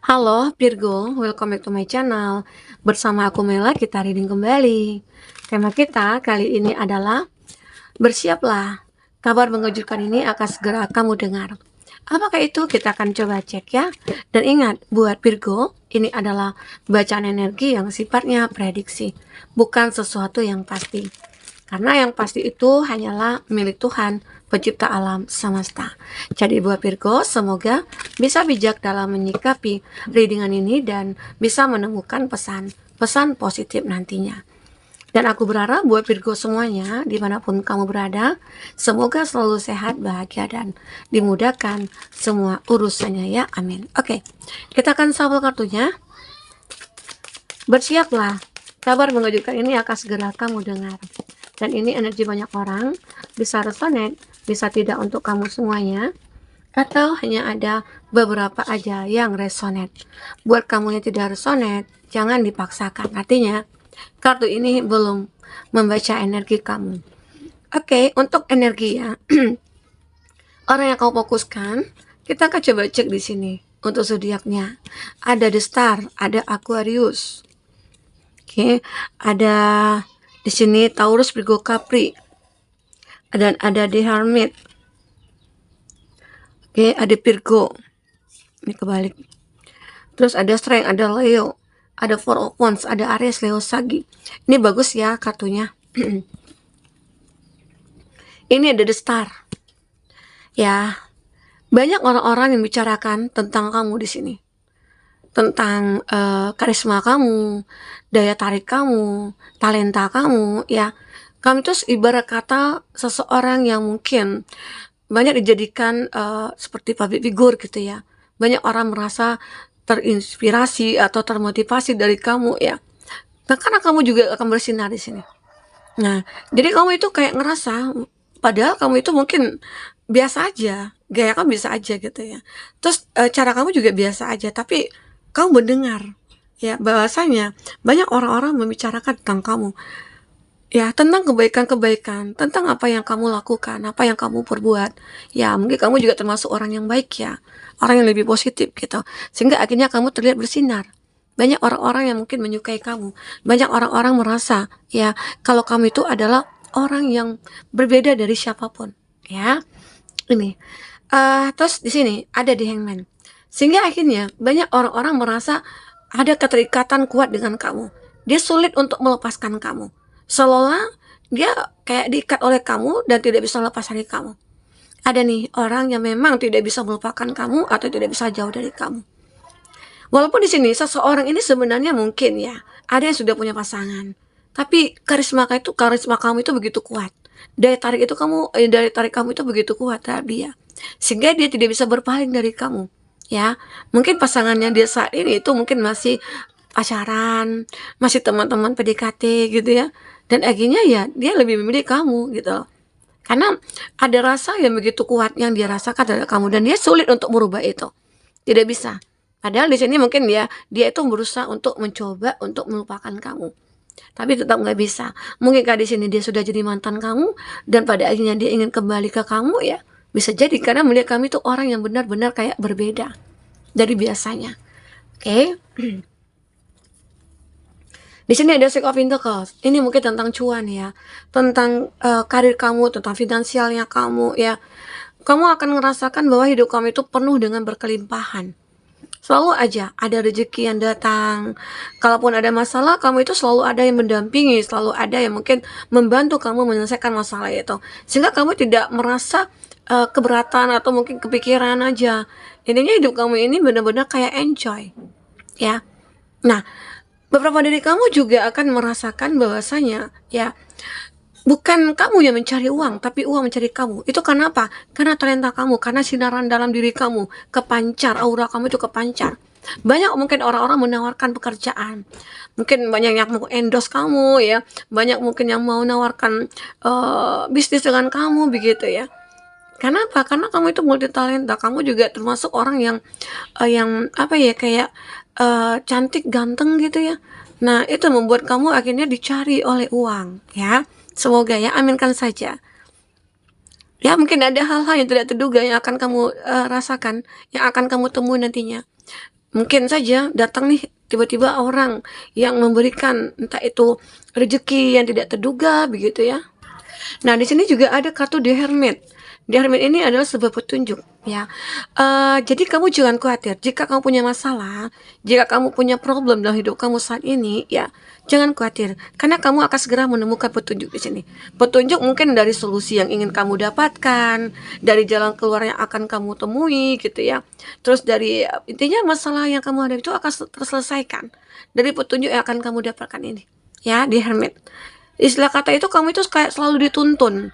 Halo Virgo, welcome back to my channel. Bersama aku Mela, kita reading kembali. Tema kita kali ini adalah bersiaplah, kabar mengejutkan ini akan segera kamu dengar. Apakah itu? Kita akan coba cek ya. Dan ingat, buat Virgo, ini adalah bacaan energi yang sifatnya prediksi, bukan sesuatu yang pasti. Karena yang pasti itu hanyalah milik Tuhan, pencipta alam semesta. Jadi buat Virgo, semoga bisa bijak dalam menyikapi readingan ini dan bisa menemukan pesan positif nantinya. Dan aku berharap buat Virgo semuanya, dimanapun kamu berada, semoga selalu sehat, bahagia, dan dimudahkan semua urusannya ya, amin. Oke, kita akan shuffle kartunya. Bersiaplah, kabar mengejutkan ini akan segera kamu dengar. Dan ini energi banyak orang, bisa resonate, bisa tidak untuk kamu semuanya, atau hanya ada beberapa aja yang resonate. Buat kamu yang tidak resonate, jangan dipaksakan. Artinya, kartu ini belum membaca energi kamu. Oke, untuk energi ya, orang yang kamu fokuskan, kita akan coba cek di sini. Untuk zodiaknya, ada The Star, ada Aquarius. Oke, ada di sini Taurus, Virgo, Capri. Dan ada The Hermit. Oke, ada Virgo. Ini kebalik. Terus ada Strength, ada Leo, ada Four of Wands, ada Aries, Leo, Sagi. Ini bagus ya kartunya. Ini ada The Star. Ya, banyak orang-orang yang bicarakan tentang kamu di sini. Tentang karisma kamu, daya tarik kamu, talenta kamu, ya. Kamu itu ibarat kata seseorang yang mungkin banyak dijadikan seperti public figure gitu ya. Banyak orang merasa terinspirasi atau termotivasi dari kamu ya. Nah, karena kamu juga akan bersinar di sini. Nah, jadi kamu itu kayak ngerasa, padahal kamu itu mungkin biasa aja, gaya kamu bisa aja gitu ya. Terus cara kamu juga biasa aja, tapi kamu mendengar ya bahwasanya banyak orang-orang membicarakan tentang kamu. Ya, tentang kebaikan-kebaikan, tentang apa yang kamu lakukan, apa yang kamu perbuat. Ya, mungkin kamu juga termasuk orang yang baik ya, orang yang lebih positif gitu. Sehingga akhirnya kamu terlihat bersinar. Banyak orang-orang yang mungkin menyukai kamu. Banyak orang-orang merasa ya kalau kamu itu adalah orang yang berbeda dari siapapun. Ya, ini. Terus di sini ada di Hangman. Sehingga akhirnya banyak orang-orang merasa ada keterikatan kuat dengan kamu. Dia sulit untuk melepaskan kamu. Seolah dia kayak diikat oleh kamu dan tidak bisa lepas dari kamu. Ada nih orang yang memang tidak bisa melupakan kamu atau tidak bisa jauh dari kamu. Walaupun di sini seseorang ini sebenarnya mungkin ya ada yang sudah punya pasangan, tapi karisma kamu itu begitu kuat. Daya tarik kamu itu begitu kuat terhadap dia, sehingga dia tidak bisa berpaling dari kamu. Ya, mungkin pasangannya dia saat ini itu mungkin masih pacaran, masih teman-teman PDKT gitu ya. Dan akhirnya ya dia lebih memilih kamu gitu loh. Karena ada rasa yang begitu kuat yang dia rasakan terhadap kamu dan dia sulit untuk merubah itu. Tidak bisa. Padahal di sini mungkin dia itu berusaha untuk mencoba untuk melupakan kamu. Tapi tetap nggak bisa. Mungkinkah di sini dia sudah jadi mantan kamu dan pada akhirnya dia ingin kembali ke kamu ya? Bisa jadi karena melihat kami itu orang yang benar-benar kayak berbeda dari biasanya. Oke. Di sini ada Six of Pentacles. Ini mungkin tentang cuan ya, tentang karir kamu, tentang finansialnya kamu ya. Kamu akan merasakan bahwa hidup kamu itu penuh dengan berkelimpahan. Selalu aja ada rezeki yang datang. Kalaupun ada masalah, kamu itu selalu ada yang mendampingi, selalu ada yang mungkin membantu kamu menyelesaikan masalah itu. Sehingga kamu tidak merasa keberatan atau mungkin kepikiran aja. Intinya hidup kamu ini benar-benar kayak enjoy. Ya. Nah, beberapa dari kamu juga akan merasakan bahwasanya ya bukan kamu yang mencari uang, tapi uang mencari kamu. Itu karena apa? Karena talenta kamu, karena sinaran dalam diri kamu kepancar, aura kamu itu kepancar. Banyak mungkin orang-orang menawarkan pekerjaan, mungkin banyak yang mau endorse kamu ya, banyak mungkin yang mau menawarkan bisnis dengan kamu begitu ya. Karena apa? Karena kamu itu multi talenta, kamu juga termasuk orang yang apa ya kayak cantik, ganteng gitu ya. Nah, itu membuat kamu akhirnya dicari oleh uang ya. Semoga ya, aminkan saja. Ya, mungkin ada hal-hal yang tidak terduga yang akan kamu rasakan, yang akan kamu temui nantinya. Mungkin saja datang nih tiba-tiba orang yang memberikan entah itu rezeki yang tidak terduga begitu ya. Nah, di sini juga ada kartu The Hermit. The Hermit ini adalah sebuah petunjuk, ya. Jadi kamu jangan khawatir jika kamu punya masalah, jika kamu punya problem dalam hidup kamu saat ini, ya, jangan khawatir karena kamu akan segera menemukan petunjuk di sini. Petunjuk mungkin dari solusi yang ingin kamu dapatkan, dari jalan keluar yang akan kamu temui gitu ya. Terus dari intinya masalah yang kamu hadapi itu akan terselesaikan dari petunjuk yang akan kamu dapatkan ini. Ya, The Hermit. Istilah kata itu kamu itu kayak selalu dituntun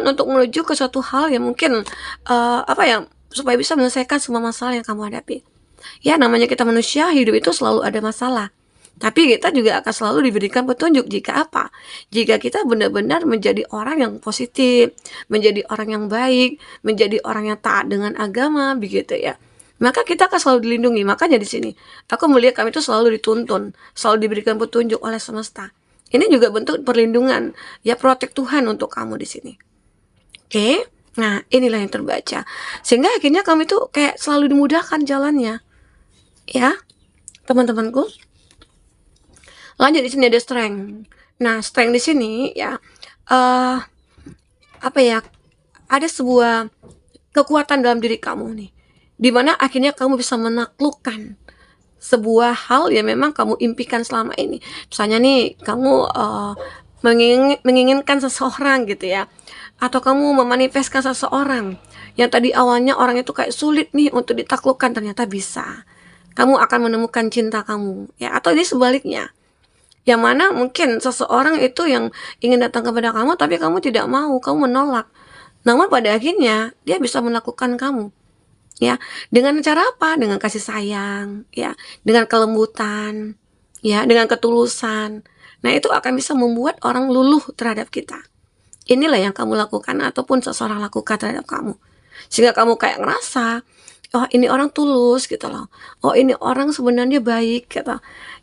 untuk menuju ke suatu hal yang mungkin apa ya, supaya bisa menyelesaikan semua masalah yang kamu hadapi. Ya, namanya kita manusia, hidup itu selalu ada masalah. Tapi kita juga akan selalu diberikan petunjuk jika apa? Jika kita benar-benar menjadi orang yang positif, menjadi orang yang baik, menjadi orang yang taat dengan agama, begitu ya. Maka kita akan selalu dilindungi. Makanya di sini aku melihat kami itu selalu dituntun, selalu diberikan petunjuk oleh semesta. Ini juga bentuk perlindungan, ya, protek Tuhan untuk kamu di sini. Oke, nah inilah yang terbaca. Sehingga akhirnya kami tuh kayak selalu dimudahkan jalannya, ya, teman-temanku. Lanjut di sini ada strength. Nah, strength di sini ya, eh apa ya? Ada sebuah kekuatan dalam diri kamu nih, dimana akhirnya kamu bisa menaklukkan sebuah hal yang memang kamu impikan selama ini. Misalnya nih, kamu menginginkan seseorang gitu ya, atau kamu memanifestkan seseorang yang tadi awalnya orang itu kayak sulit nih untuk ditaklukkan, ternyata bisa. Kamu akan menemukan cinta kamu, ya. Atau ini sebaliknya, yang mana mungkin seseorang itu yang ingin datang kepada kamu, tapi kamu tidak mau, kamu menolak. Namun pada akhirnya dia bisa menaklukkan kamu. Ya, dengan cara apa? Dengan kasih sayang, ya, dengan kelembutan, ya, dengan ketulusan. Nah, itu akan bisa membuat orang luluh terhadap kita. Inilah yang kamu lakukan ataupun seseorang lakukan terhadap kamu. Sehingga kamu kayak ngerasa, oh ini orang tulus gitu loh. Oh ini orang sebenarnya baik gitu.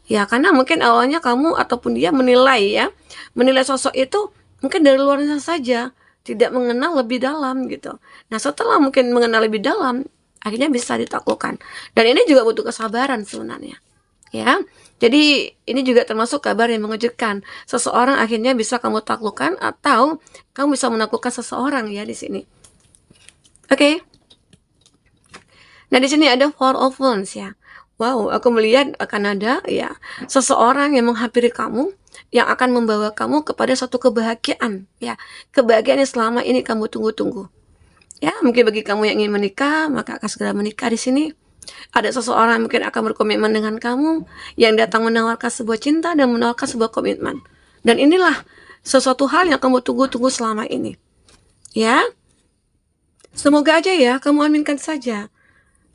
Ya, karena mungkin awalnya kamu ataupun dia menilai ya, menilai sosok itu mungkin dari luarnya saja, tidak mengenal lebih dalam gitu. Nah, setelah mungkin mengenal lebih dalam, akhirnya bisa ditaklukkan. Dan ini juga butuh kesabaran sebenarnya, ya. Jadi ini juga termasuk kabar yang mengejutkan. Seseorang akhirnya bisa kamu taklukkan atau kamu bisa menaklukkan seseorang ya di sini. Oke. Nah, di sini ada Four of Wands ya. Wow, aku melihat akan ada ya seseorang yang menghampiri kamu yang akan membawa kamu kepada suatu kebahagiaan ya. Kebahagiaan yang selama ini kamu tunggu-tunggu. Ya, mungkin bagi kamu yang ingin menikah, maka akan segera menikah di sini. Ada seseorang mungkin akan berkomitmen dengan kamu, yang datang menawarkan sebuah cinta dan menawarkan sebuah komitmen. Dan inilah sesuatu hal yang kamu tunggu-tunggu selama ini. Ya, semoga aja ya, kamu aminkan saja.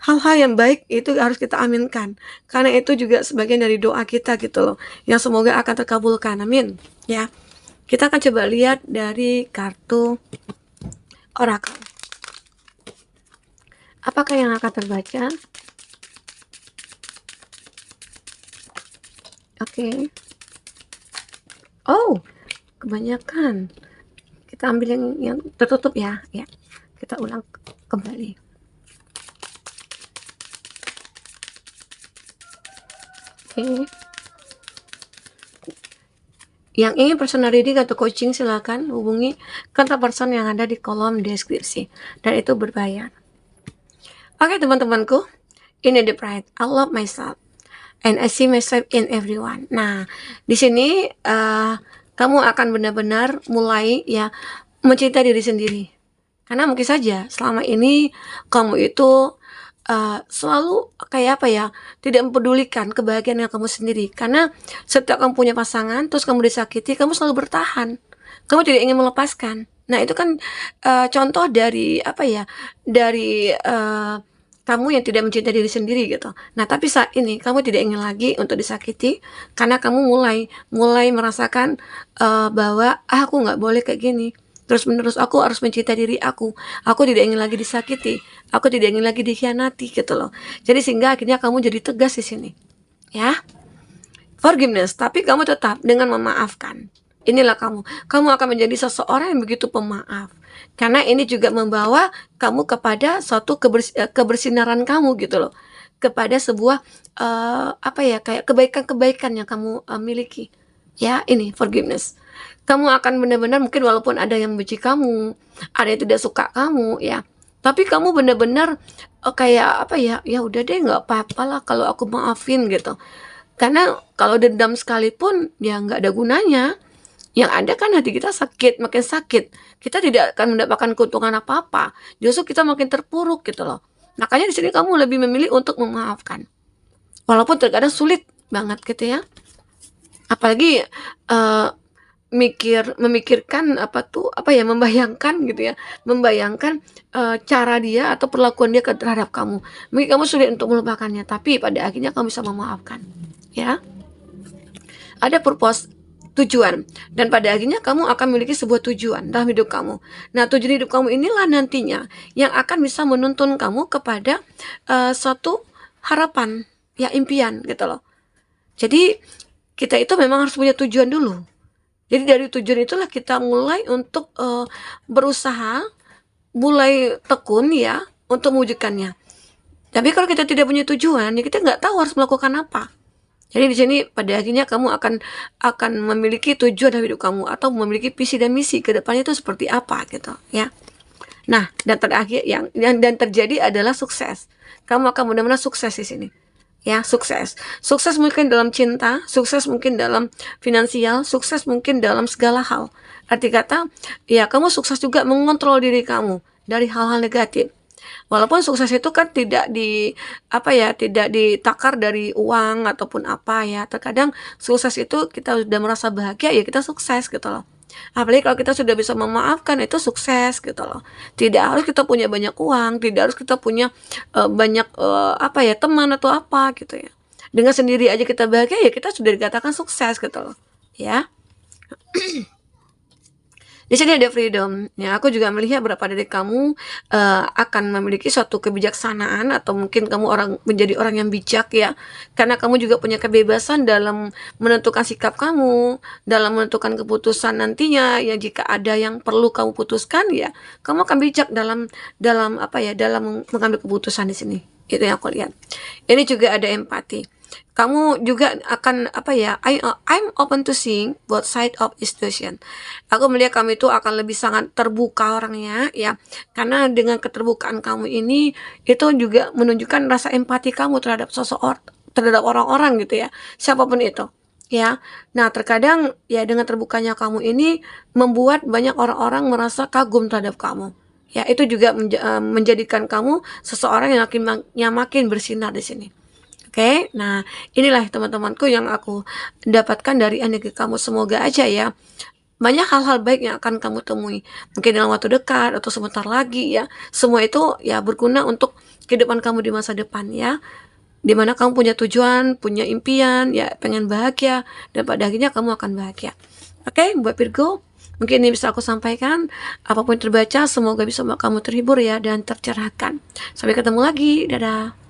Hal-hal yang baik itu harus kita aminkan. Karena itu juga sebagian dari doa kita gitu loh, yang semoga akan terkabulkan. Amin. Ya, kita akan coba lihat dari kartu oracle. Apakah yang akan terbaca? Oke. Oh, kebanyakan. Kita ambil yang tertutup ya. Ya, kita ulang kembali. Oke. Yang ingin personal reading atau coaching silakan hubungi kontak person yang ada di kolom deskripsi, dan itu berbayar. Oke, teman-temanku, ini the pride. I love myself and I see myself in everyone. Nah, di sini kamu akan benar-benar mulai ya mencintai diri sendiri. Karena mungkin saja selama ini kamu itu selalu kayak apa ya, tidak mempedulikan kebahagiaan yang kamu sendiri. Karena setiap kamu punya pasangan, terus kamu disakiti, kamu selalu bertahan. Kamu tidak ingin melepaskan. Nah, itu kan contoh dari apa ya, dari kamu yang tidak mencintai diri sendiri gitu. Nah, tapi saat ini kamu tidak ingin lagi untuk disakiti, karena kamu mulai merasakan bahwa aku nggak boleh kayak gini. Terus menerus aku harus mencintai diri aku. Aku tidak ingin lagi disakiti. Aku tidak ingin lagi dikhianati gitu loh. Jadi sehingga akhirnya kamu jadi tegas di sini. Ya. Forgiveness, tapi kamu tetap dengan memaafkan. Inilah kamu. Kamu akan menjadi seseorang yang begitu pemaaf. Karena ini juga membawa kamu kepada suatu kebersinaran kamu gitu loh. kepada sebuah, apa ya, kayak kebaikan-kebaikan yang kamu, miliki. Ya, ini forgiveness. Kamu akan benar-benar mungkin walaupun ada yang membenci kamu, ada yang tidak suka kamu ya, tapi kamu benar-benar, kayak apa ya, ya udah deh nggak apa lah kalau aku maafin gitu. Karena kalau dendam sekalipun ya nggak ada gunanya. Yang ada kan hati kita sakit, makin sakit. Kita tidak akan mendapatkan keuntungan apa-apa. Justru kita makin terpuruk gitu loh. Makanya di sini kamu lebih memilih untuk memaafkan. Walaupun terkadang sulit banget gitu ya. Apalagi memikirkan apa ya, membayangkan gitu ya, membayangkan cara dia atau perlakuan dia terhadap kamu. Mungkin kamu sulit untuk melupakannya, tapi pada akhirnya kamu bisa memaafkan. Ya, ada purpose, tujuan, dan pada akhirnya kamu akan memiliki sebuah tujuan dalam hidup kamu. Nah, tujuan hidup kamu inilah nantinya yang akan bisa menuntun kamu kepada suatu harapan, ya impian gitu loh. Jadi kita itu memang harus punya tujuan dulu. Jadi dari tujuan itulah kita mulai untuk berusaha, mulai tekun ya untuk mewujudkannya. Tapi kalau kita tidak punya tujuan, ya kita nggak tahu harus melakukan apa. Jadi di sini pada akhirnya kamu akan memiliki tujuan dalam hidup kamu atau memiliki visi dan misi ke depannya itu seperti apa gitu ya. Nah, dan terakhir yang dan terjadi adalah sukses. Kamu akan benar-benar sukses di sini. Ya, sukses. Sukses mungkin dalam cinta, sukses mungkin dalam finansial, sukses mungkin dalam segala hal. Arti kata, ya kamu sukses juga mengontrol diri kamu dari hal-hal negatif. Walaupun sukses itu kan tidak tidak ditakar dari uang ataupun apa ya. Terkadang sukses itu kita sudah merasa bahagia ya kita sukses gitu loh. Apalagi kalau kita sudah bisa memaafkan itu sukses gitu loh. Tidak harus kita punya banyak uang, tidak harus kita punya banyak teman atau apa gitu ya. Dengan sendiri aja kita bahagia ya kita sudah dikatakan sukses gitu loh. Ya. Di sini ada freedom. Ya, aku juga melihat berapa dari kamu akan memiliki suatu kebijaksanaan atau mungkin kamu menjadi orang yang bijak ya. Karena kamu juga punya kebebasan dalam menentukan sikap kamu, dalam menentukan keputusan nantinya ya jika ada yang perlu kamu putuskan ya, kamu akan bijak dalam dalam mengambil keputusan di sini. Itu yang aku lihat. Ini juga ada empati. Kamu juga akan I'm open to seeing both side of situation. Aku melihat kamu itu akan lebih sangat terbuka orangnya ya, karena dengan keterbukaan kamu ini itu juga menunjukkan rasa empati kamu terhadap terhadap orang-orang gitu ya, siapapun itu ya. Nah, terkadang ya dengan terbukanya kamu ini membuat banyak orang-orang merasa kagum terhadap kamu. Ya, itu juga menjadikan kamu seseorang yang makin bersinar di sini. Oke, nah inilah teman-temanku yang aku dapatkan dari energi kamu. Semoga aja ya banyak hal-hal baik yang akan kamu temui. Mungkin dalam waktu dekat atau sebentar lagi ya. Semua itu ya berguna untuk kehidupan kamu di masa depan ya. Dimana kamu punya tujuan, punya impian, ya pengen bahagia. Dan pada akhirnya kamu akan bahagia. Oke, buat Virgo, mungkin ini bisa aku sampaikan. Apapun yang terbaca, semoga bisa membuat kamu terhibur ya dan tercerahkan. Sampai ketemu lagi, dadah.